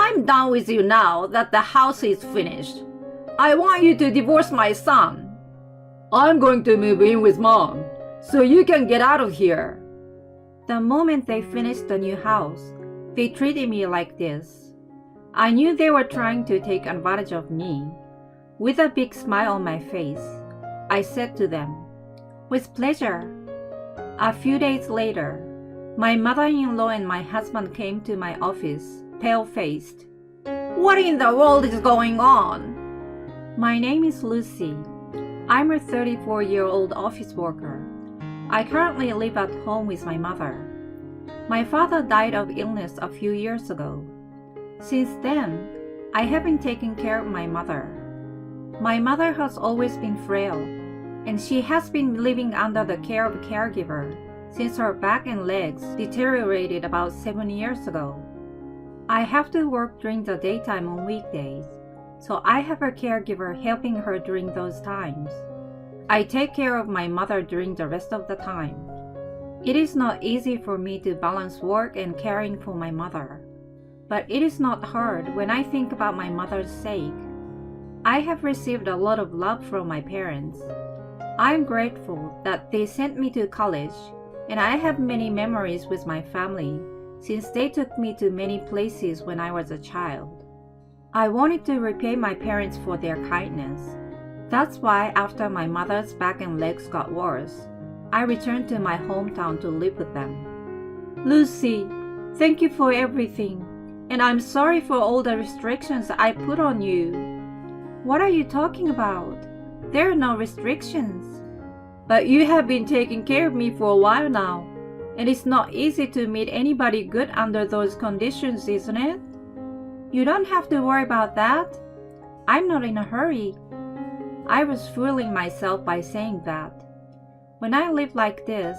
I'm done with you now that the house is finished. I want you to divorce my son. I'm going to move in with Mom, so you can get out of here. The moment they finished the new house, they treated me like this. I knew they were trying to take advantage of me. With a big smile on my face, I said to them, "With pleasure." A few days later, my mother-in-law and my husband came to my office, pale-faced. "What in the world is going on?" My name is Lucy. I'm a 34-year-old office worker. I currently live at home with my mother. My father died of illness a few years ago. Since then, I have been taking care of my mother. My mother has always been frail, and she has been living under the care of a caregiver since her back and legs deteriorated about 7 years ago. I have to work during the daytime on weekdays, so I have a caregiver helping her during those times. I take care of my mother during the rest of the time. It is not easy for me to balance work and caring for my mother, but it is not hard when I think about my mother's sake. I have received a lot of love from my parents. I am grateful that they sent me to college, and I have many memories with my family since they took me to many places when I was a child. I wanted to repay my parents for their kindness. That's why after my mother's back and legs got worse, I returned to my hometown to live with them. Lucy, thank you for everything, and I'm sorry for all the restrictions I put on you. What are you talking about? There are no restrictions. But you have been taking care of me for a while now, and it's not easy to meet anybody good under those conditions, isn't it? You don't have to worry about that. I'm not in a hurry. I was fooling myself by saying that. When I lived like this,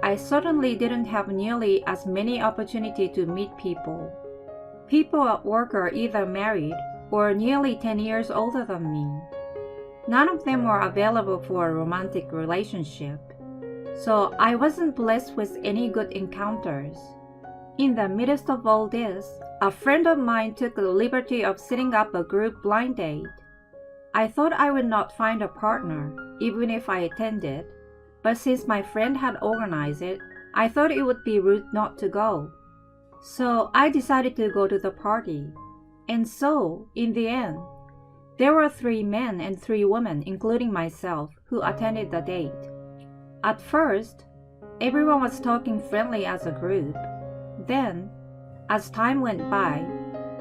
I certainly didn't have nearly as many opportunities to meet people. People at work are either married or nearly 10 years older than me. None of them were available for a romantic relationship, so I wasn't blessed with any good encounters. In the midst of all this, a friend of mine took the liberty of setting up a group blind date. I thought I would not find a partner, even if I attended, but since my friend had organized it, I thought it would be rude not to go. So I decided to go to the party. And so, in the end, there were 3 men and 3 women, including myself, who attended the date. At first, everyone was talking friendly as a group. Then, as time went by,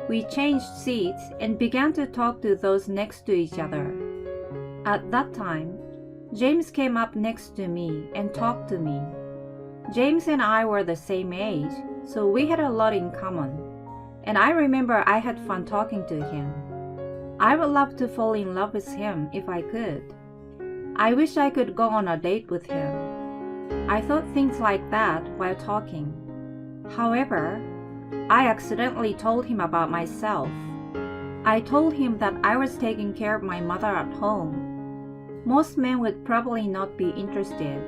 we changed seats and began to talk to those next to each other. At that time, James came up next to me and talked to me. James and I were the same age, so we had a lot in common, and I remember I had fun talking to him. I would love to fall in love with him if I could. I wish I could go on a date with him. I thought things like that while talking. However, I accidentally told him about myself. I told him that I was taking care of my mother at home. Most men would probably not be interested,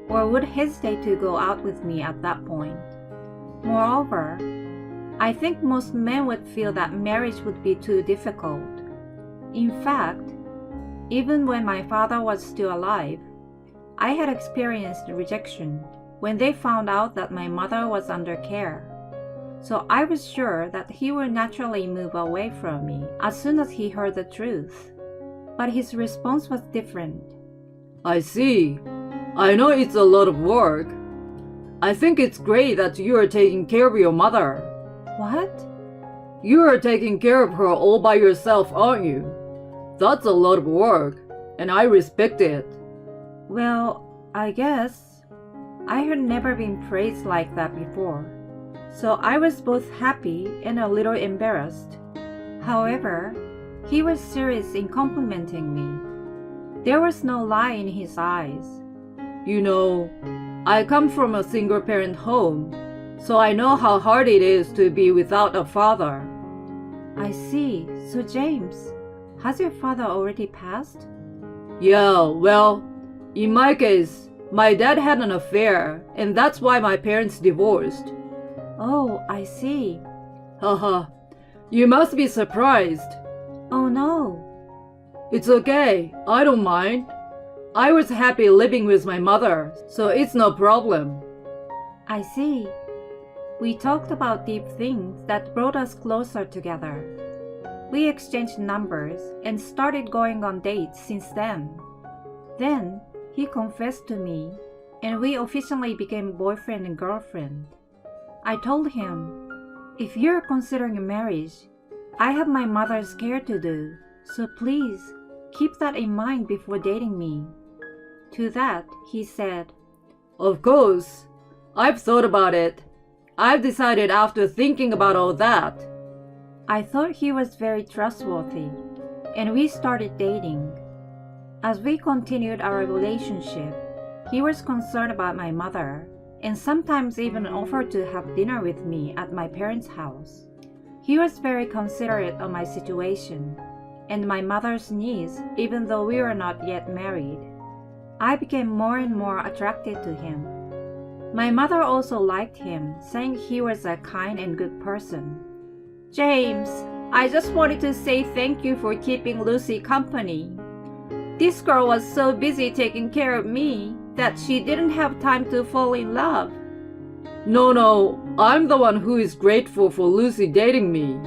or would hesitate to go out with me at that point. Moreover, I think most men would feel that marriage would be too difficult. In fact, even when my father was still alive, I had experienced rejection when they found out that my mother was under care. So I was sure that he would naturally move away from me as soon as he heard the truth. But his response was different. I see. I know it's a lot of work. I think it's great that you are taking care of your mother. What? You are taking care of her all by yourself, aren't you? That's a lot of work, and I respect it. Well, I guess. I had never been praised like that before, so I was both happy and a little embarrassed. However, he was serious in complimenting me. There was no lie in his eyes. You know, I come from a single-parent home, so I know how hard it is to be without a father. I see. So James, has your father already passed? Yeah, well, in my case, my dad had an affair, and that's why my parents divorced. Oh, I see. Haha, You must be surprised. Oh no. It's okay, I don't mind. I was happy living with my mother, so it's no problem. I see. We talked about deep things that brought us closer together. We exchanged numbers and started going on dates since then. Then, he confessed to me, and we officially became boyfriend and girlfriend. I told him, if you're considering a marriage, I have my mother's care to do, so please keep that in mind before dating me. To that, he said, Of course, I've thought about it. I've decided after thinking about all that. I thought he was very trustworthy, and we started dating. As we continued our relationship, he was concerned about my mother, and sometimes even offered to have dinner with me at my parents' house. He was very considerate of my situation and my mother's needs, even though we were not yet married. I became more and more attracted to him. My mother also liked him, saying he was a kind and good person. James, I just wanted to say thank you for keeping Lucy company. This girl was so busy taking care of me that she didn't have time to fall in love. No, I'm the one who is grateful for Lucy dating me.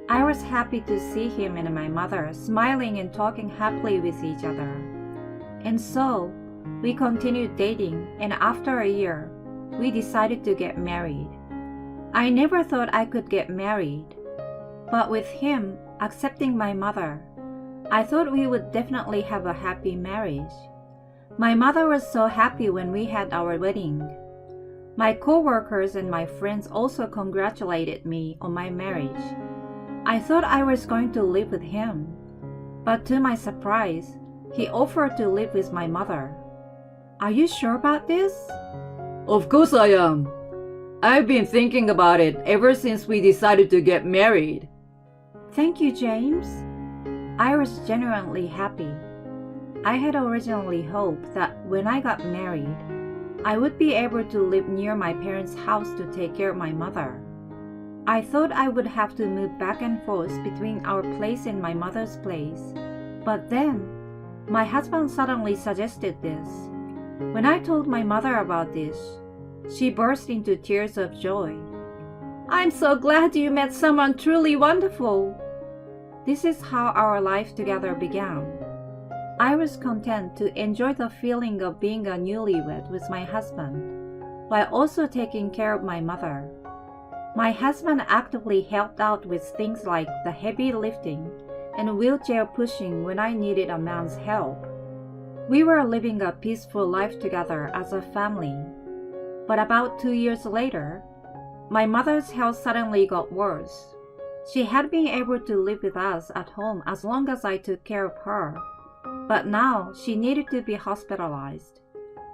I was happy to see him and my mother smiling and talking happily with each other. And so, we continued dating, and after a year, we decided to get married. I never thought I could get married, but with him accepting my mother, I thought we would definitely have a happy marriage. My mother was so happy when we had our wedding. My co-workers and my friends also congratulated me on my marriage. I thought I was going to live with him, but to my surprise, he offered to live with my mother. Are you sure about this? Of course I am. I've been thinking about it ever since we decided to get married. Thank you, James. I was genuinely happy. I had originally hoped that when I got married, I would be able to live near my parents' house to take care of my mother. I thought I would have to move back and forth between our place and my mother's place. But then, my husband suddenly suggested this. When I told my mother about this, she burst into tears of joy. I'm so glad you met someone truly wonderful. This is how our life together began. I was content to enjoy the feeling of being a newlywed with my husband, while also taking care of my mother. My husband actively helped out with things like the heavy lifting and wheelchair pushing when I needed a man's help. We were living a peaceful life together as a family. But about 2 years later, my mother's health suddenly got worse. She had been able to live with us at home as long as I took care of her, but now she needed to be hospitalized.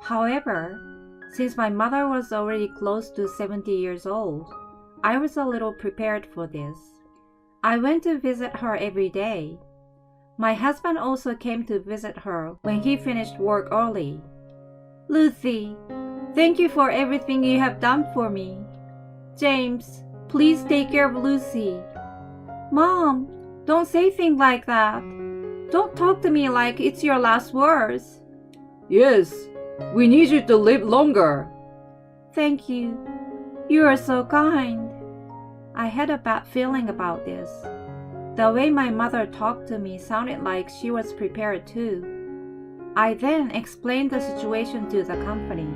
However, since my mother was already close to 70 years old, I was a little prepared for this. I went to visit her every day. My husband also came to visit her when he finished work early. Lucy, thank you for everything you have done for me. James, please take care of Lucy. Mom, don't say things like that. Don't talk to me like it's your last words. Yes, we need you to live longer. Thank you. You are so kind. I had a bad feeling about this. The way my mother talked to me sounded like she was prepared too. I then explained the situation to the company.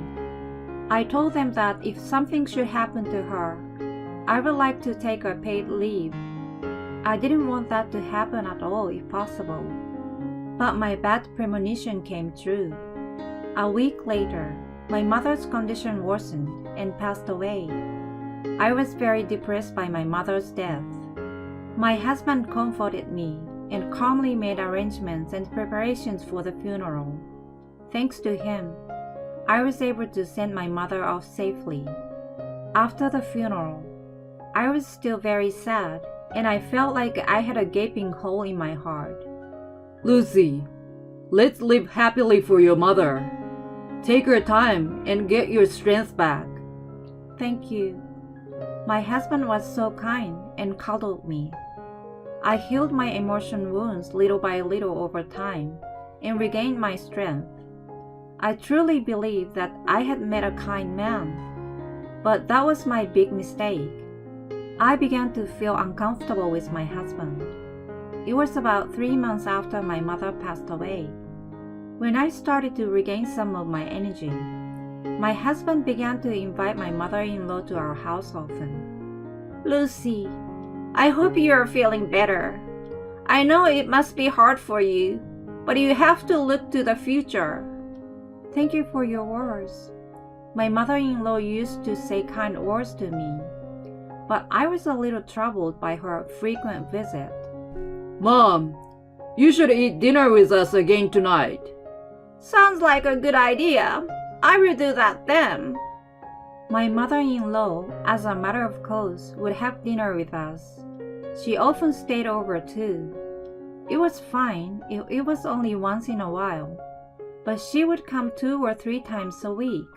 I told them that if something should happen to her, I would like to take a paid leave. I didn't want that to happen at all if possible. But my bad premonition came true. A week later, my mother's condition worsened and passed away. I was very depressed by my mother's death. My husband comforted me and calmly made arrangements and preparations for the funeral. Thanks to him, I was able to send my mother off safely. After the funeral, I was still very sad, and I felt like I had a gaping hole in my heart. Lucy, let's live happily for your mother. Take your time and get your strength back. Thank you. My husband was so kind and cuddled me. I healed my emotion wounds little by little over time and regained my strength. I truly believe that I had met a kind man, but that was my big mistake. I began to feel uncomfortable with my husband. It was about 3 months after my mother passed away. When I started to regain some of my energy, my husband began to invite my mother-in-law to our house often. Lucy, I hope you are feeling better. I know it must be hard for you, but you have to look to the future. Thank you for your words. My mother-in-law used to say kind words to me, but I was a little troubled by her frequent visit. Mom, you should eat dinner with us again tonight. Sounds like a good idea. I will do that then. My mother-in-law, as a matter of course, would have dinner with us. She often stayed over too. It was fine, it was only once in a while, but she would come 2 or 3 times a week.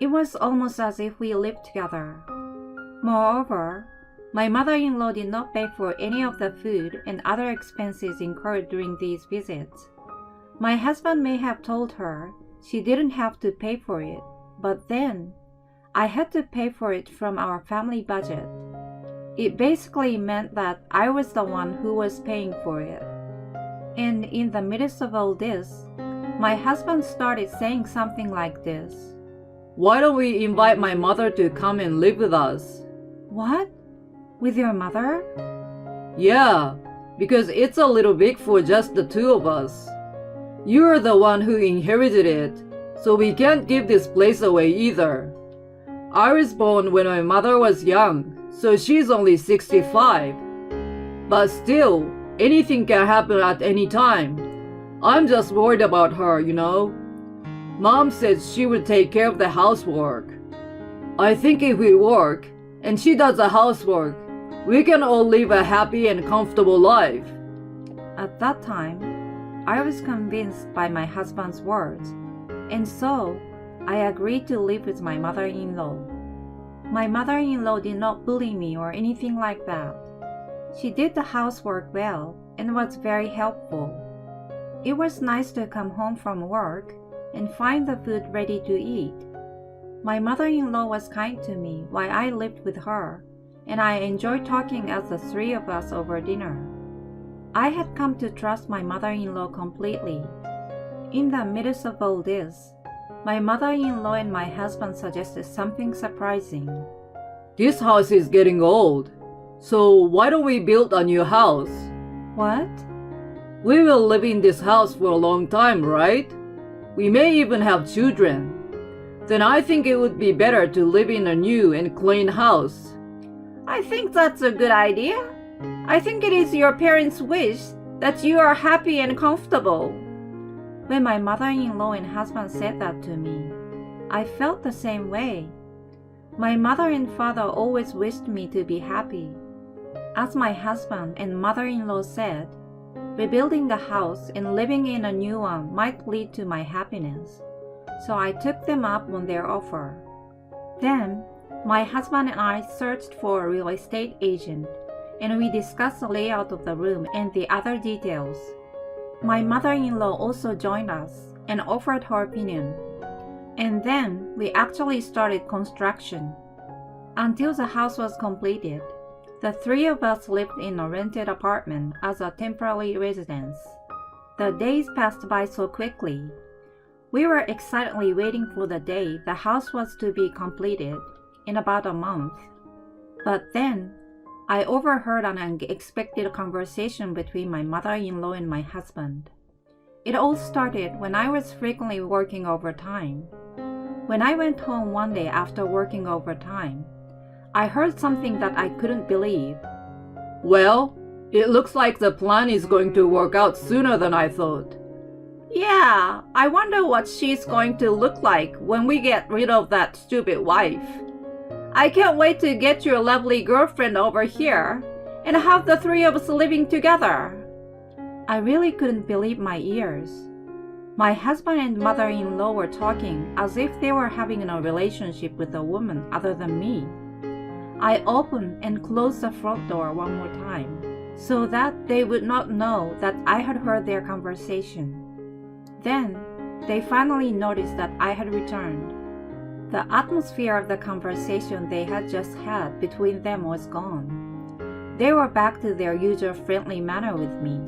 It was almost as if we lived together. Moreover, my mother-in-law did not pay for any of the food and other expenses incurred during these visits. My husband may have told her she didn't have to pay for it, but then I had to pay for it from our family budget. It basically meant that I was the one who was paying for it. And in the midst of all this, my husband started saying something like this. Why don't we invite my mother to come and live with us? What? With your mother? Yeah, because it's a little big for just the 2 of us. You're the one who inherited it, so we can't give this place away either. I was born when my mother was young, so she's only 65. But still, anything can happen at any time. I'm just worried about her, you know. Mom said she would take care of the housework. I think if we work, and she does the housework, we can all live a happy and comfortable life. At that time, I was convinced by my husband's words, and so I agreed to live with my mother-in-law. My mother-in-law did not bully me or anything like that. She did the housework well and was very helpful. It was nice to come home from work and find the food ready to eat. My mother-in-law was kind to me while I lived with her, and I enjoyed talking as the 3 of us over dinner. I had come to trust my mother-in-law completely. In the midst of all this, my mother-in-law and my husband suggested something surprising. This house is getting old, so why don't we build a new house? What? We will live in this house for a long time, right? We may even have children. Then I think it would be better to live in a new and clean house. I think that's a good idea. I think it is your parents' wish that you are happy and comfortable. When my mother-in-law and husband said that to me, I felt the same way. My mother and father always wished me to be happy. As my husband and mother-in-law said, rebuilding the house and living in a new one might lead to my happiness. So I took them up on their offer. Then, my husband and I searched for a real estate agent, and we discussed the layout of the room and the other details. My mother-in-law also joined us and offered her opinion. And then we actually started construction. Until the house was completed, the 3 of us lived in a rented apartment as a temporary residence. The days passed by so quickly. We were excitedly waiting for the day the house was to be completed in about a month. But then, I overheard an unexpected conversation between my mother-in-law and my husband. It all started when I was frequently working overtime. When I went home one day after working overtime, I heard something that I couldn't believe. Well, it looks like the plan is going to work out sooner than I thought. Yeah, I wonder what she's going to look like when we get rid of that stupid wife. I can't wait to get your lovely girlfriend over here and have the 3 of us living together. I really couldn't believe my ears. My husband and mother-in-law were talking as if they were having a relationship with a woman other than me. I opened and closed the front door one more time, so that they would not know that I had heard their conversation. Then, they finally noticed that I had returned. The atmosphere of the conversation they had just had between them was gone. They were back to their usual friendly manner with me.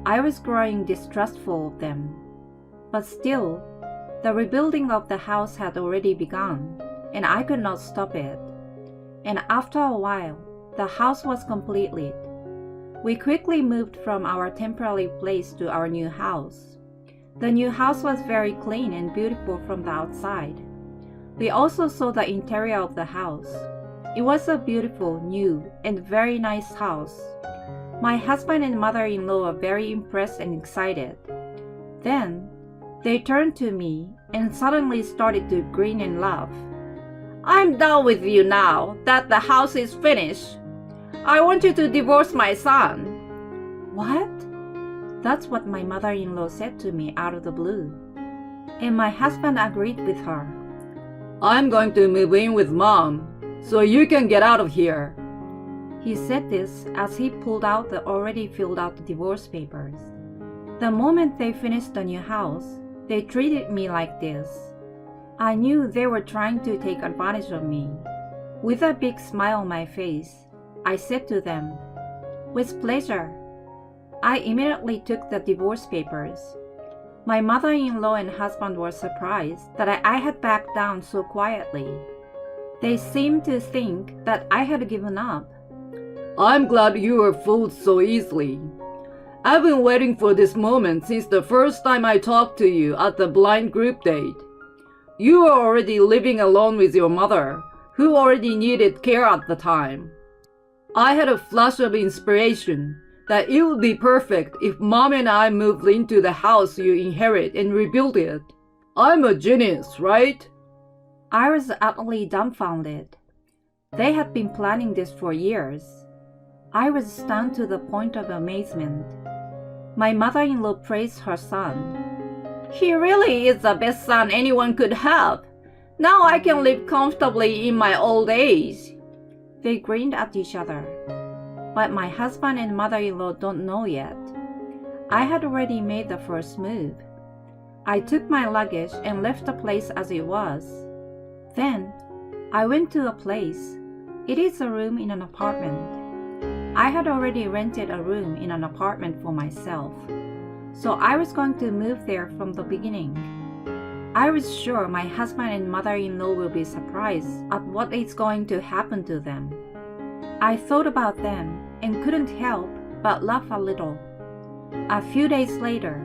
I was growing distrustful of them. But still, the rebuilding of the house had already begun, and I could not stop it. And after a while, the house was completed. We quickly moved from our temporary place to our new house. The new house was very clean and beautiful from the outside. We also saw the interior of the house. It was a beautiful, new, and very nice house. My husband and mother-in-law were very impressed and excited. Then, they turned to me and suddenly started to grin and laugh. "I'm done with you now that the house is finished. I want you to divorce my son." "What?" That's what my mother-in-law said to me out of the blue. And my husband agreed with her. I'm going to move in with Mom, so you can get out of here. He said this as he pulled out the already filled out divorce papers. The moment they finished the new house, they treated me like this. I knew they were trying to take advantage of me. With a big smile on my face, I said to them, "With pleasure." I immediately took the divorce papers. My mother-in-law and husband were surprised that I had backed down so quietly. They seemed to think that I had given up. I'm glad you were fooled so easily. I've been waiting for this moment since the first time I talked to you at the blind group date. You were already living alone with your mother, who already needed care at the time. I had a flash of inspiration that it would be perfect if Mom and I moved into the house you inherit and rebuilt it. I'm a genius, right? I was utterly dumbfounded. They had been planning this for years. I was stunned to the point of amazement. My mother-in-law praised her son. "He really is the best son anyone could have. Now I can live comfortably in my old age." They grinned at each other. But my husband and mother-in-law don't know yet. I had already made the first move. I took my luggage and left the place as it was. Then, I went to a place. It is a room in an apartment. I had already rented a room in an apartment for myself, so I was going to move there from the beginning. I was sure my husband and mother-in-law will be surprised at what is going to happen to them. I thought about them and couldn't help but laugh a little. A few days later,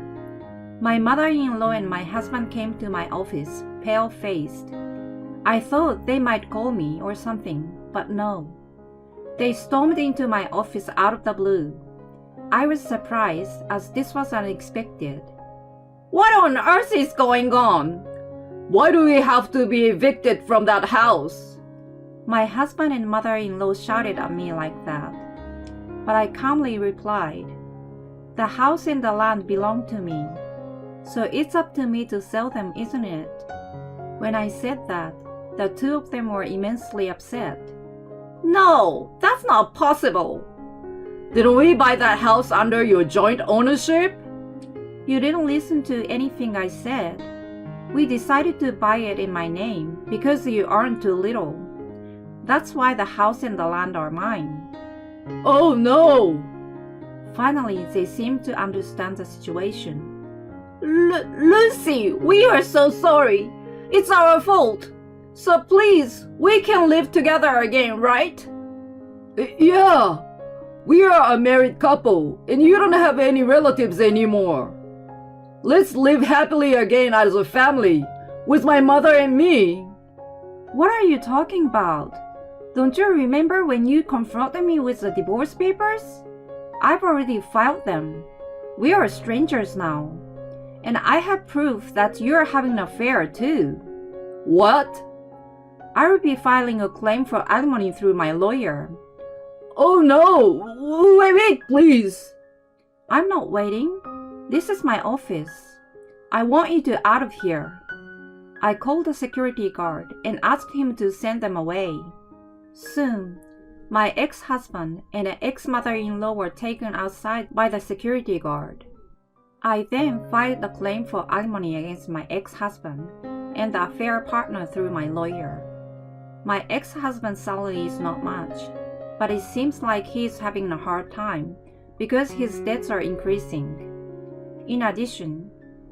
my mother-in-law and my husband came to my office, pale-faced. I thought they might call me or something, but no. They stormed into my office out of the blue. I was surprised as this was unexpected. "What on earth is going on? Why do we have to be evicted from that house?" My husband and mother-in-law shouted at me like that. But I calmly replied, "The house and the land belong to me, so it's up to me to sell them, isn't it?" When I said that, the two of them were immensely upset. "No, that's not possible." Didn't we buy that house under your joint ownership? "You didn't listen to anything I said. We decided to buy it in my name because you earn too little. That's why the house and the land are mine." Oh no! Finally, they seemed to understand the situation. Lucy, we are so sorry. It's our fault. So please, we can live together again, right?" Yeah, we are a married couple, and you don't have any relatives anymore. Let's live happily again as a family, with my mother and me. What are you talking about? Don't you remember when you confronted me with the divorce papers? I've already filed them. We are strangers now. And I have proof that you're having an affair too. What? I will be filing a claim for alimony through my lawyer. Oh no! Wait, please! I'm not waiting. This is my office. I want you to out of here. I called the security guard and asked him to send them away. Soon, my ex-husband and an ex-mother-in-law were taken outside by the security guard. I then filed a claim for alimony against my ex-husband and the affair partner through my lawyer. My ex-husband's salary is not much, but it seems like he is having a hard time because his debts are increasing. In addition,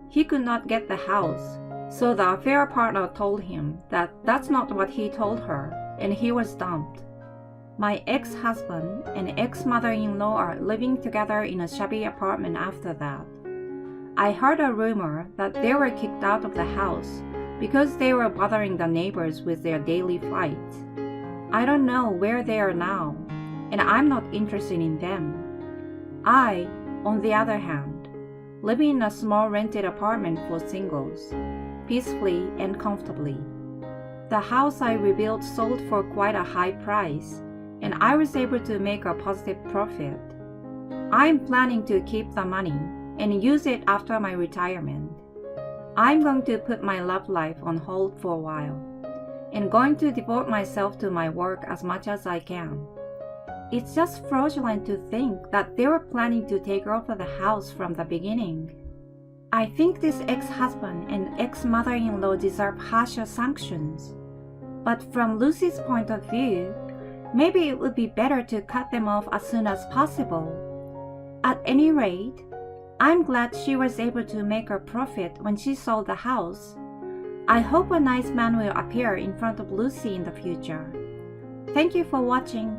he could not get the house, so the affair partner told him that that's not what he told her, and he was dumped. My ex-husband and ex-mother-in-law are living together in a shabby apartment after that. I heard a rumor that they were kicked out of the house because they were bothering the neighbors with their daily fights. I don't know where they are now, and I'm not interested in them. I, on the other hand, live in a small rented apartment for singles, peacefully and comfortably. The house I rebuilt sold for quite a high price, and I was able to make a positive profit. I'm planning to keep the money and use it after my retirement. I'm going to put my love life on hold for a while, and going to devote myself to my work as much as I can. It's just fraudulent to think that they were planning to take over the house from the beginning. I think this ex-husband and ex-mother-in-law deserve harsher sanctions. But from Lucy's point of view, maybe it would be better to cut them off as soon as possible. At any rate, I'm glad she was able to make her profit when she sold the house. I hope a nice man will appear in front of Lucy in the future. Thank you for watching.